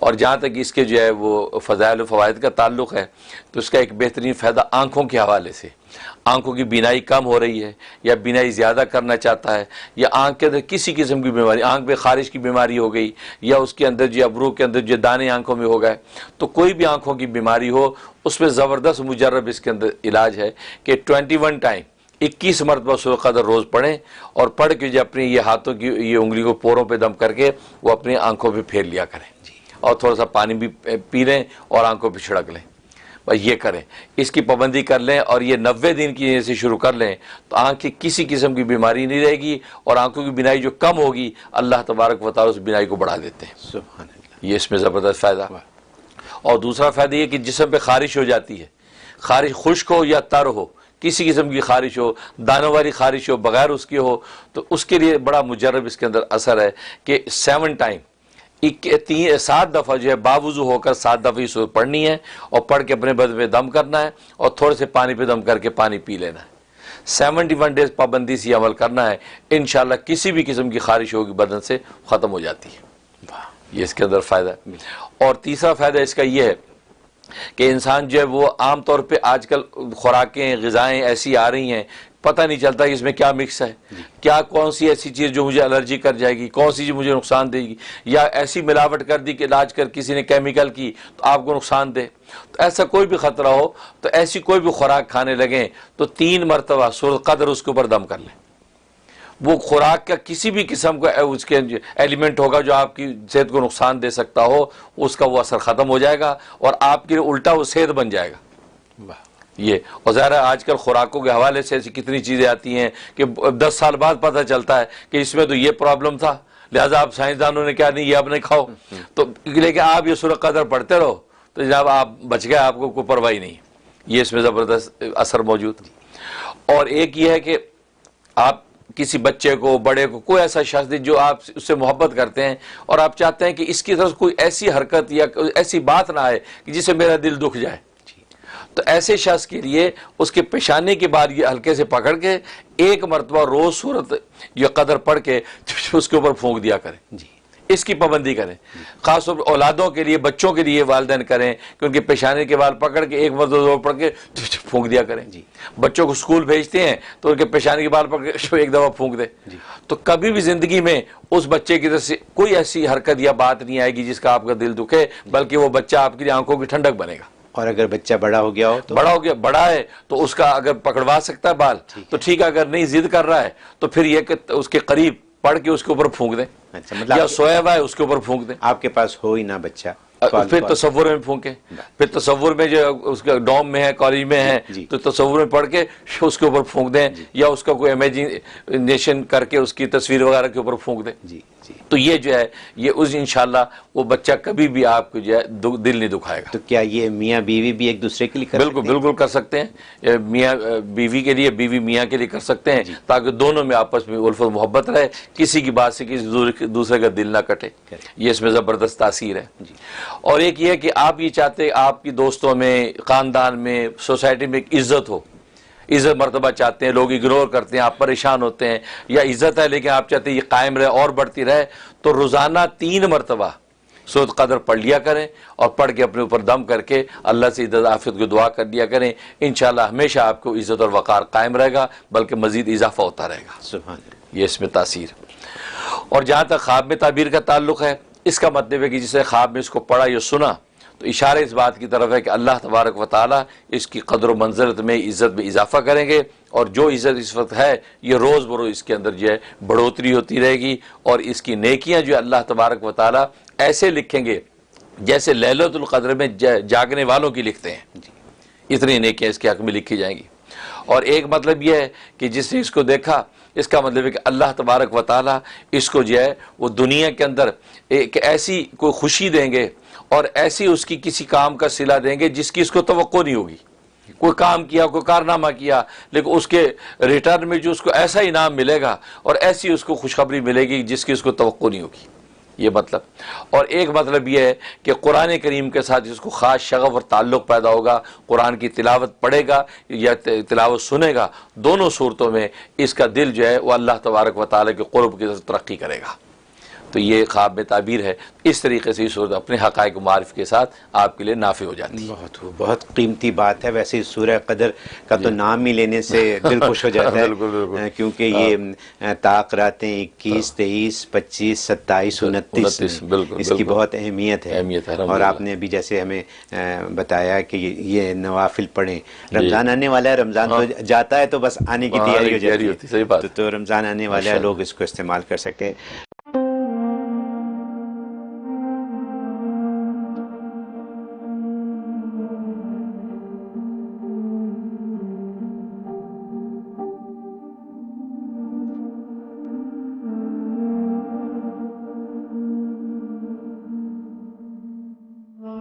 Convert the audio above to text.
اور جہاں تک اس کے جو ہے وہ فضائل و فوائد کا تعلق ہے تو اس کا ایک بہترین فائدہ آنکھوں کے حوالے سے، آنکھوں کی بینائی کم ہو رہی ہے یا بینائی زیادہ کرنا چاہتا ہے، یا آنکھ کے اندر کسی قسم کی بیماری، آنکھ میں خارش کی بیماری ہو گئی، یا اس کے اندر جو ابرو کے اندر جو دانے آنکھوں میں ہو گئے، تو کوئی بھی آنکھوں کی بیماری ہو اس میں زبردست مجرب اس کے اندر علاج ہے کہ 21 ٹائم 21 مرتبہ سورۃ قدر روز پڑھیں، اور پڑھ کے جو اپنی یہ ہاتھوں کی یہ انگلی کو پوروں پہ دم کر کے وہ اپنی آنکھوں پہ پھیر لیا کریں، اور تھوڑا سا پانی بھی پی لیں اور آنکھوں پہ چھڑک لیں، بس یہ کریں، اس کی پابندی کر لیں اور یہ 90 دن کی سے شروع کر لیں تو آنکھ کی کسی قسم کی بیماری نہیں رہے گی، اور آنکھوں کی بینائی جو کم ہوگی اللہ تبارک و تعالیٰ اس بینائی کو بڑھا دیتے ہیں۔ سبحان اللہ، یہ اس میں زبردست فائدہ۔ اور دوسرا فائدہ یہ کہ جسم پہ خارش ہو جاتی ہے، خارش خشک ہو یا تر ہو، کسی قسم کی خارش ہو، دانوں والی خارش ہو، بغیر اس کی ہو، تو اس کے لیے بڑا مجرب اس کے اندر اثر ہے کہ 7 ٹائم 7 دفعہ جو ہے باوضو ہو کر 7 دفعہ یہ سورت پڑھنی ہے، اور پڑھ کے اپنے بدن پہ دم کرنا ہے، اور تھوڑے سے پانی پہ دم کر کے پانی پی لینا ہے۔ 71 ڈیز پابندی سے یہ عمل کرنا ہے، انشاءاللہ کسی بھی قسم کی خارش ہوگی بدن سے ختم ہو جاتی ہے۔ یہ اس کے اندر فائدہ ہے۔ اور تیسرا فائدہ اس کا یہ ہے کہ انسان جو ہے وہ عام طور پہ آج کل خوراکیں غذائیں ایسی آ رہی ہیں، پتہ نہیں چلتا کہ اس میں کیا مکس ہے، کیا کون سی ایسی چیز جو مجھے الرجی کر جائے گی، کون سی چیز مجھے نقصان دے گی، یا ایسی ملاوٹ کر دی کہ علاج کر کسی نے کیمیکل کی تو آپ کو نقصان دے۔ تو ایسا کوئی بھی خطرہ ہو تو ایسی کوئی بھی خوراک کھانے لگیں تو 3 مرتبہ سورۃ قدر اس کے اوپر دم کر لیں۔ وہ خوراک کا کسی بھی قسم کا اس کے ایلیمنٹ ہوگا جو آپ کی صحت کو نقصان دے سکتا ہو، اس کا وہ اثر ختم ہو جائے گا، اور آپ کے الٹا وہ صحت بن جائے گا۔ یہ اور ظاہر ہے آج کل خوراکوں کے حوالے سے ایسی کتنی چیزیں آتی ہیں کہ 10 سال بعد پتہ چلتا ہے کہ اس میں تو یہ پرابلم تھا، لہٰذا آپ سائنسدانوں نے کیا نہیں یہ آپ نے کھاؤ، تو لیکن آپ یہ سورۃ قدر پڑھتے رہو تو جناب آپ بچ گئے، آپ کو کوئی پرواہی نہیں۔ یہ اس میں زبردست اثر موجود۔ اور ایک یہ ہے کہ آپ کسی بچے کو، بڑے کو، کوئی ایسا شخص جو آپ اس سے محبت کرتے ہیں اور آپ چاہتے ہیں کہ اس کی طرف کوئی ایسی حرکت یا ایسی بات نہ آئے کہ جس سے میرا دل دکھ جائے، تو ایسے شخص کے لیے اس کے پیشانے کے بعد یہ ہلکے سے پکڑ کے 1 مرتبہ روز سورۃ یہ قدر پڑھ کے اس کے اوپر پھونک دیا کریں۔ اس کی پابندی کریں، خاص طور پر اولادوں کے لیے، بچوں کے لیے والدین کریں کہ ان کے پیشانے کے بال پکڑ کے 1 مرتبہ زور پڑھ کے پھونک دیا کریں۔ بچوں کو اسکول بھیجتے ہیں تو ان کے پیشانے کے بال پکڑ کے 1 دفعہ پھونک دیں، تو کبھی بھی زندگی میں اس بچے کی طرف سے کوئی ایسی حرکت یا بات نہیں آئے گی جس کا آپ کا دل دکھے، بلکہ وہ بچہ آپ کی آنکھوں کی ٹھنڈک بنے گا۔ اور اگر بچہ بڑا ہو گیا ہو تو بڑا ہے تو اس کا اگر پکڑوا سکتا ہے بال تو ٹھیک ہے، اگر نہیں ضد کر رہا ہے تو پھر یہ کہ اس کے قریب پڑھ کے اس کے اوپر پھونک دیں، یا سویا ہوا ہے اس کے اوپر پھونک دیں۔ آپ کے پاس ہو ہی نہ بچہ، پھر تصور میں پھونکیں، پھر تصور میں جو اس کے ڈوم میں ہے، کالج میں ہے، تو تصور میں پڑھ کے اس کے اوپر پھونک دیں، یا اس کا کوئی امیجنیشن کر کے اس کی تصویر وغیرہ کے اوپر پھونک دیں۔ تو یہ جو ہے یہ اس انشاءاللہ وہ بچہ کبھی بھی آپ کو جو ہے دل نہیں دکھائے گا۔ تو کیا یہ میاں بیوی بھی ایک دوسرے کے لیے کر سکتے ہیں؟ بالکل کر سکتے ہیں، میاں بیوی کے لیے، بیوی میاں کے لیے کر سکتے ہیں، تاکہ دونوں میں آپس میں الفت محبت رہے، کسی کی بات سے کسی دوسرے کا دل نہ کٹے۔ یہ اس میں زبردست تاثیر ہے۔ اور ایک یہ ہے کہ آپ یہ چاہتے ہیں آپ کی دوستوں میں، خاندان میں، سوسائٹی میں ایک عزت ہو، عزت مرتبہ چاہتے ہیں، لوگ اگنور کرتے ہیں، آپ پریشان ہوتے ہیں، یا عزت ہے لیکن آپ چاہتے ہیں یہ قائم رہے اور بڑھتی رہے، تو روزانہ 3 مرتبہ سورۃ قدر پڑھ لیا کریں، اور پڑھ کے اپنے اوپر دم کر کے اللہ سے عزت عافیت کو دعا کر لیا کریں، انشاءاللہ ہمیشہ آپ کو عزت اور وقار قائم رہے گا، بلکہ مزید اضافہ ہوتا رہے گا۔ سبحان اللہ۔ یہ اس میں تاثیر۔ اور جہاں تک خواب میں تعبیر کا تعلق ہے، اس کا مطلب ہے کہ جسے خواب میں اس کو پڑھا یا سنا تو اشارہ اس بات کی طرف ہے کہ اللہ تبارک و تعالیٰ اس کی قدر و منزلت میں، عزت میں اضافہ کریں گے، اور جو عزت اس وقت ہے یہ روز بروز اس کے اندر جو ہے بڑھوتری ہوتی رہے گی، اور اس کی نیکیاں جو اللہ تبارک و تعالیٰ ایسے لکھیں گے جیسے لیلۃ القدر میں جاگنے والوں کی لکھتے ہیں، اتنی نیکیاں اس کے حق میں لکھی جائیں گی۔ اور ایک مطلب یہ ہے کہ جس نے اس کو دیکھا، اس کا مطلب ہے کہ اللہ تبارک و تعالیٰ اس کو جو ہے وہ دنیا کے اندر ایک ایسی کوئی خوشی دیں گے، اور ایسی اس کی کسی کام کا صلہ دیں گے جس کی اس کو توقع نہیں ہوگی۔ کوئی کام کیا، کوئی کارنامہ کیا، لیکن اس کے ریٹرن میں جو اس کو ایسا انعام ملے گا اور ایسی اس کو خوشخبری ملے گی جس کی اس کو توقع نہیں ہوگی، یہ مطلب۔ اور ایک مطلب یہ ہے کہ قرآن کریم کے ساتھ اس کو خاص شغف اور تعلق پیدا ہوگا، قرآن کی تلاوت پڑھے گا یا تلاوت سنے گا، دونوں صورتوں میں اس کا دل جو ہے وہ اللہ تبارک و تعالیٰ کے قرب کی طرف ترقی کرے گا۔ تو یہ خواب میں تعبیر ہے. اس طریقے سے یہ صورت اپنے حقائق و معارف کے ساتھ آپ کے لیے نافع ہو جاتی ہے. بہت قیمتی بات ہے. ویسے سورہ قدر کا تو نام ہی لینے سے دل خوش ہو جاتا ہے، کیونکہ یہ تاقراتیں 21 23 25 27 29 اس کی بہت اہمیت ہے. اور آپ نے بھی جیسے ہمیں بتایا کہ یہ نوافل پڑھیں. رمضان آنے والا ہے، رمضان تو جاتا ہے تو بس آنے کی تیاری ہو جاتی ہے. تو رمضان آنے والا ہے، لوگ اس کو استعمال کر سکتے ہیں.